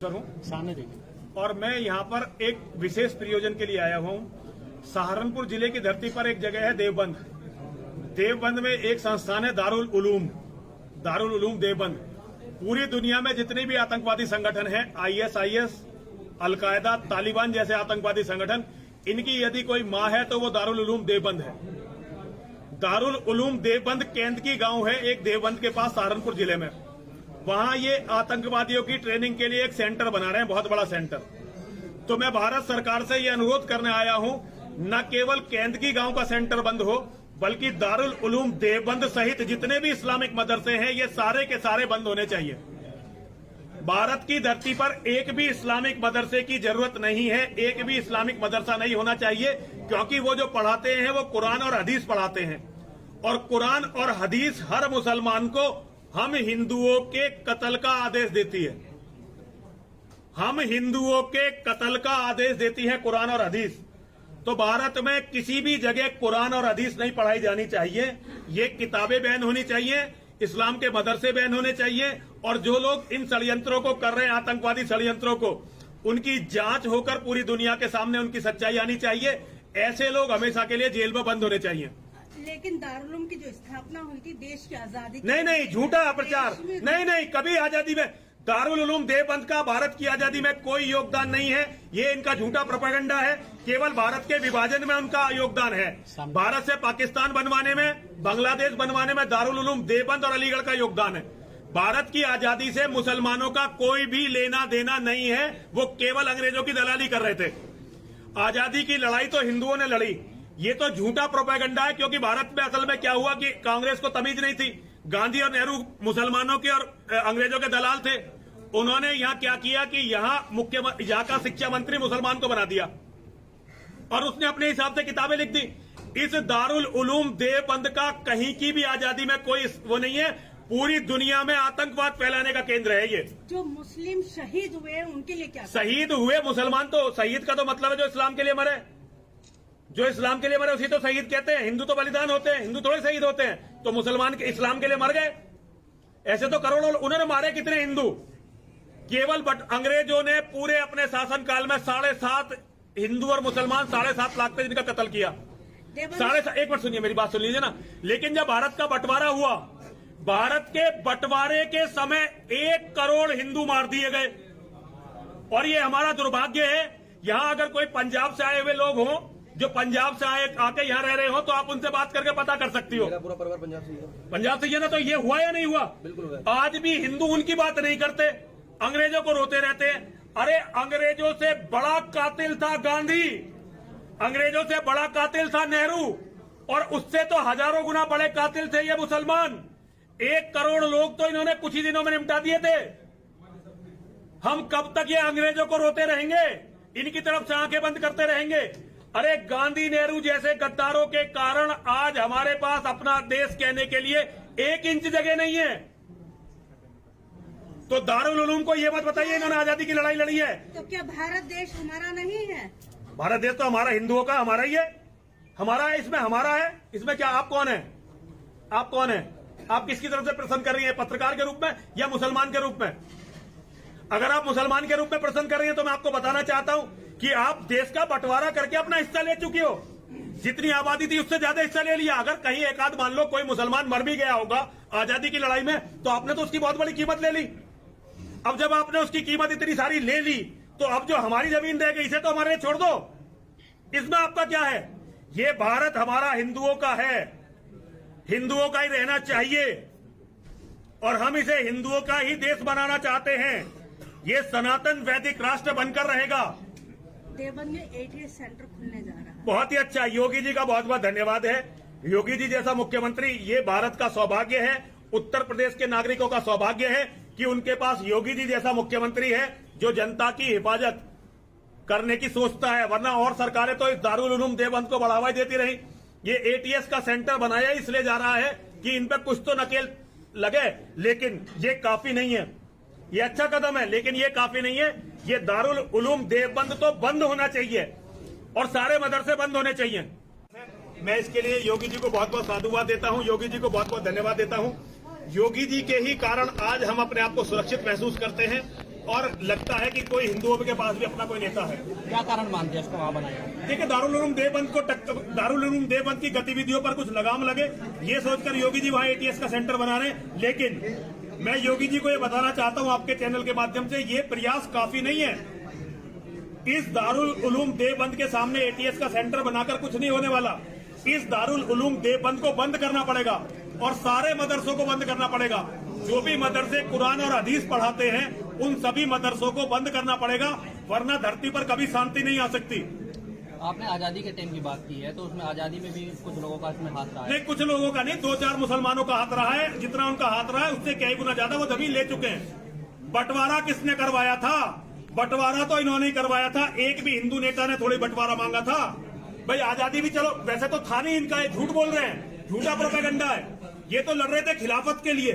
सामने देखिए। और मैं यहाँ पर एक विशेष प्रयोजन के लिए आया हूँ। सहारनपुर जिले की धरती पर एक जगह है देवबंद। देवबंद में एक संस्थान है दारुल उलूम देवबंद। पूरी दुनिया में जितने भी आतंकवादी संगठन हैं, ISIS, अलकायदा, तालिबान जैसे आतंकवादी संगठन, इनकी यदि कोई माँ है तो वो दारुल उलूम देवबंद है। दारुल उलूम देवबंद केंद्र की गांव है एक देवबंद के पास सहारनपुर जिले में। वहां ये आतंकवादियों की ट्रेनिंग के लिए एक सेंटर बना रहे हैं, बहुत बड़ा सेंटर। तो मैं भारत सरकार से ये अनुरोध करने आया हूं, न केवल केंद्र की गांव का सेंटर बंद हो, बल्कि दारुल उलूम देवबंद सहित जितने भी इस्लामिक मदरसे हैं ये सारे के सारे बंद होने चाहिए। भारत की धरती पर एक भी इस्लामिक मदरसे की जरूरत नहीं है, एक भी इस्लामिक मदरसा नहीं होना चाहिए, क्योंकि वो जो पढ़ाते हैं वो कुरान और हदीस पढ़ाते हैं। और कुरान और हदीस हर मुसलमान को हम हिंदुओं के कत्ल का आदेश देती है। हम हिंदुओं के कत्ल का आदेश देती है कुरान और हदीस। तो भारत में किसी भी जगह कुरान और हदीस नहीं पढ़ाई जानी चाहिए। ये किताबें बैन होनी चाहिए, इस्लाम के मदरसे बैन होने चाहिए। और जो लोग इन षड्यंत्रों को कर रहे हैं, आतंकवादी षड्यंत्रों को, उनकी जांच होकर पूरी दुनिया के सामने उनकी सच्चाई आनी चाहिए। ऐसे लोग हमेशा के लिए जेल में बंद होने चाहिए। लेकिन दारुल की जो स्थापना हुई थी देश की आजादी, नहीं, झूठा प्रचार। नहीं, कभी आजादी में दारुल उलूम देवबंद का भारत की आजादी में कोई योगदान नहीं है। ये इनका झूठा प्रोपेगेंडा है। केवल भारत के विभाजन में उनका योगदान है। भारत से पाकिस्तान बनवाने में, बांग्लादेश बनवाने में दारुल उलूम देवबंद और अलीगढ़ का योगदान है। भारत की आजादी से मुसलमानों का कोई भी लेना देना नहीं है। वो केवल अंग्रेजों की दलाली कर रहे थे। आजादी की लड़ाई तो हिंदुओं ने लड़ी। ये तो झूठा प्रोपेगेंडा है, क्योंकि भारत में असल में क्या हुआ कि कांग्रेस को तमीज नहीं थी। गांधी और नेहरू मुसलमानों के और अंग्रेजों के दलाल थे। उन्होंने यहाँ क्या किया कि यहाँ का शिक्षा मंत्री मुसलमान को बना दिया और उसने अपने हिसाब से किताबें लिख दी। इस दारुल उलूम देवबंद का कहीं की भी आजादी में कोई वो नहीं है। पूरी दुनिया में आतंकवाद फैलाने का केंद्र है ये। जो मुस्लिम शहीद हुए उनके लिए क्या? शहीद हुए मुसलमान, तो शहीद का तो मतलब है जो इस्लाम के लिए मरे। जो इस्लाम के लिए मरे उसी तो शहीद कहते हैं। हिंदू तो बलिदान होते हैं, हिंदू थोड़े शहीद होते हैं। तो मुसलमान के इस्लाम के लिए मर गए। ऐसे तो करोड़ों उन्होंने मारे कितने हिंदू। केवल अंग्रेजों ने पूरे अपने शासनकाल में 7.5 हिंदू और मुसलमान 7.5 लाख पे जिनका कत्ल किया। 7.5। एक मिनट सुनिए, मेरी बात सुन लीजिए ना। लेकिन जब भारत का बंटवारा हुआ, भारत के बंटवारे के समय 1 करोड़ हिंदू मार दिए गए। और ये हमारा दुर्भाग्य है। यहां अगर कोई पंजाब से आए हुए लोग हों, जो पंजाब से आके यहाँ रह रहे हो, तो आप उनसे बात करके पता कर सकती हो। मेरा पूरा परिवार पंजाब से ही है। पंजाब से ही है ना, तो ये हुआ या नहीं हुआ? बिल्कुल। आज भी हिंदू उनकी बात नहीं करते, अंग्रेजों को रोते रहते हैं। अरे अंग्रेजों से बड़ा कातिल था गांधी, अंग्रेजों से बड़ा कातिल था नेहरू, और उससे तो हजारों गुना बड़े कातिल थे ये मुसलमान। 1 करोड़ लोग तो इन्होंने कुछ ही दिनों में निपटा दिए थे। हम कब तक ये अंग्रेजों को रोते रहेंगे, इनकी तरफ से आंखें बंद करते रहेंगे? अरे गांधी नेहरू जैसे गद्दारों के कारण आज हमारे पास अपना देश कहने के लिए 1 इंच जगह नहीं है। तो दारुल उलूम को ये मत बताइए इन्होंने आजादी की लड़ाई लड़ी है। तो क्या भारत देश हमारा नहीं है? भारत देश तो हमारा हिंदुओं का, हमारा ही है। हमारा है, इसमें हमारा है। इसमें क्या आप कौन है? आप कौन है? आप किसकी तरफ से प्रश्न कर रही है, पत्रकार के रूप में या मुसलमान के रूप में? अगर आप मुसलमान के रूप में प्रश्न कर रही हैं तो मैं आपको बताना चाहता हूं कि आप देश का बंटवारा करके अपना हिस्सा ले चुकी हो। जितनी आबादी थी उससे ज्यादा हिस्सा ले लिया। अगर कहीं एक आध मान लो कोई मुसलमान मर भी गया होगा आजादी की लड़ाई में, तो आपने तो उसकी बहुत बड़ी कीमत ले ली। अब जब आपने उसकी कीमत इतनी सारी ले ली, तो अब जो हमारी जमीन रह गई इसे तो हमारे लिए छोड़ दो। इसमें आपका क्या है? ये भारत हमारा हिंदुओं का है, हिंदुओं का ही रहना चाहिए, और हम इसे हिंदुओं का ही देश बनाना चाहते हैं। ये सनातन वैदिक राष्ट्र बनकर रहेगा। देवबंद में ATS सेंटर खुलने जा रहा है। बहुत ही अच्छा। योगी जी का बहुत बहुत धन्यवाद है। योगी जी जैसा मुख्यमंत्री, ये भारत का सौभाग्य है, उत्तर प्रदेश के नागरिकों का सौभाग्य है कि उनके पास योगी जी जैसा मुख्यमंत्री है जो जनता की हिफाजत करने की सोचता है। वरना और सरकारें तो इस दारुल उलूम देवबंद को बढ़ावा देती रही। ये ATS का सेंटर बनाया इसलिए जा रहा है कि इन पे कुछ तो नकेल लगे, लेकिन ये काफी नहीं है। ये अच्छा कदम है, लेकिन ये काफी नहीं है। ये दारुल उलूम देवबंद तो बंद होना चाहिए और सारे मदरसे बंद होने चाहिए। मैं इसके लिए योगी जी को बहुत बहुत साधुवाद देता हूं, योगी जी को बहुत बहुत धन्यवाद देता हूं। योगी जी के ही कारण आज हम अपने आप को सुरक्षित महसूस करते हैं। और लगता है कि कोई हिंदुओं के पास भी अपना कोई नेता है। क्या कारण मानते हैं इसको वहाँ बनाया? देखिए, दारुल उलूम देवबंद की गतिविधियों पर कुछ लगाम लगे, ये सोचकर योगी जी वहाँ एटीएस का सेंटर बना रहे हैं। लेकिन मैं योगी जी को ये बताना चाहता हूँ आपके चैनल के माध्यम से, ये प्रयास काफी नहीं है। इस दारुल उलूम देवबंद के सामने एटीएस का सेंटर बनाकर कुछ नहीं होने वाला। इस दारुल उलूम देवबंद को बंद करना पड़ेगा और सारे मदरसों को बंद करना पड़ेगा। जो भी मदरसे कुरान और हदीस पढ़ाते हैं उन सभी मदरसों को बंद करना पड़ेगा, वरना धरती पर कभी शांति नहीं आ सकती। आपने आजादी के टाइम की बात की है, तो उसमें आजादी में भी कुछ लोगों का इसमें हाथ रहा है। नहीं, कुछ लोगों का नहीं, 2-4 मुसलमानों का हाथ रहा है। जितना उनका हाथ रहा है उससे कई गुना ज्यादा वो जमीन ले चुके हैं। बंटवारा किसने करवाया था? बंटवारा तो इन्होंने ही करवाया था। एक भी हिंदू नेता ने थोड़ी बंटवारा मांगा था। भाई आजादी भी चलो वैसे तो था नहीं इनका, ये झूठ बोल रहे हैं, झूठा प्रोपेगेंडा है। ये तो लड़ रहे थे खिलाफत के लिए,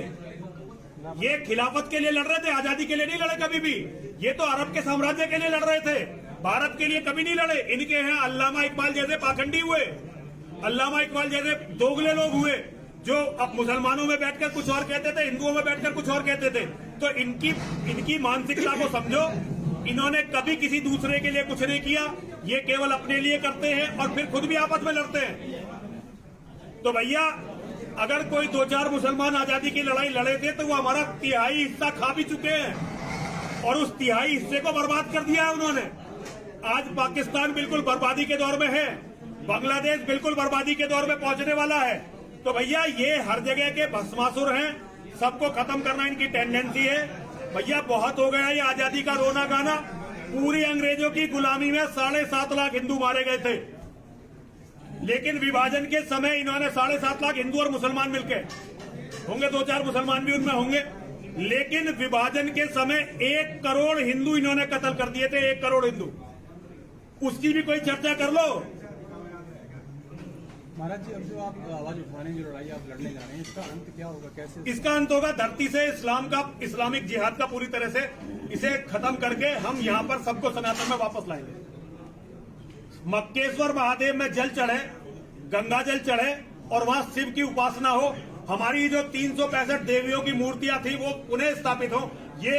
ये खिलाफत के लिए लड़ रहे थे, आजादी के लिए नहीं लड़े कभी भी। ये तो अरब के साम्राज्य के लिए लड़ रहे थे, भारत के लिए कभी नहीं लड़े। इनके यहाँ अल्लामा इकबाल जैसे पाखंडी हुए, अल्लामा इकबाल जैसे दोगले लोग हुए, जो अब मुसलमानों में बैठकर कुछ और कहते थे, हिंदुओं में बैठकर कुछ और कहते थे। तो इनकी मानसिकता को समझो। इन्होंने कभी किसी दूसरे के लिए कुछ नहीं किया, ये केवल अपने लिए करते हैं और फिर खुद भी आपस में लड़ते हैं। तो भैया, अगर कोई 2-4 मुसलमान आजादी की लड़ाई लड़े थे तो वो हमारा 1/3 हिस्सा खा भी चुके हैं और उस 1/3 हिस्से को बर्बाद कर दिया है उन्होंने। आज पाकिस्तान बिल्कुल बर्बादी के दौर में है, बांग्लादेश बिल्कुल बर्बादी के दौर में पहुंचने वाला है। तो भैया ये हर जगह के भस्मासुर हैं, सबको खत्म करना इनकी टेंडेंसी है। भैया बहुत हो गया ये आजादी का रोना गाना। पूरी अंग्रेजों की गुलामी में 7.5 लाख हिंदू मारे गए थे, लेकिन विभाजन के समय इन्होंने 7.5 लाख हिंदू और मुसलमान मिलके होंगे, 2-4 मुसलमान भी उनमें होंगे, लेकिन विभाजन के समय 1 करोड़ हिंदू इन्होंने कत्ल कर दिए थे। 1 करोड़ हिंदू, उसकी भी कोई चर्चा कर लो। महाराज जी, अब जो आप आवाज उठा रहे हैं, जो लड़ाई आप लड़ने जा रहे हैं, इसका अंत क्या होगा? कैसे इसका अंत होगा? धरती से इस्लामिक जिहाद का पूरी तरह से इसे खत्म करके हम यहाँ पर सबको सनातन में वापस लाएंगे। मक्केश्वर महादेव में जल चढ़े, गंगा जल चढ़े और वहाँ शिव की उपासना हो। हमारी जो 365 देवियों की मूर्तियां थी वो पुनः स्थापित हो। ये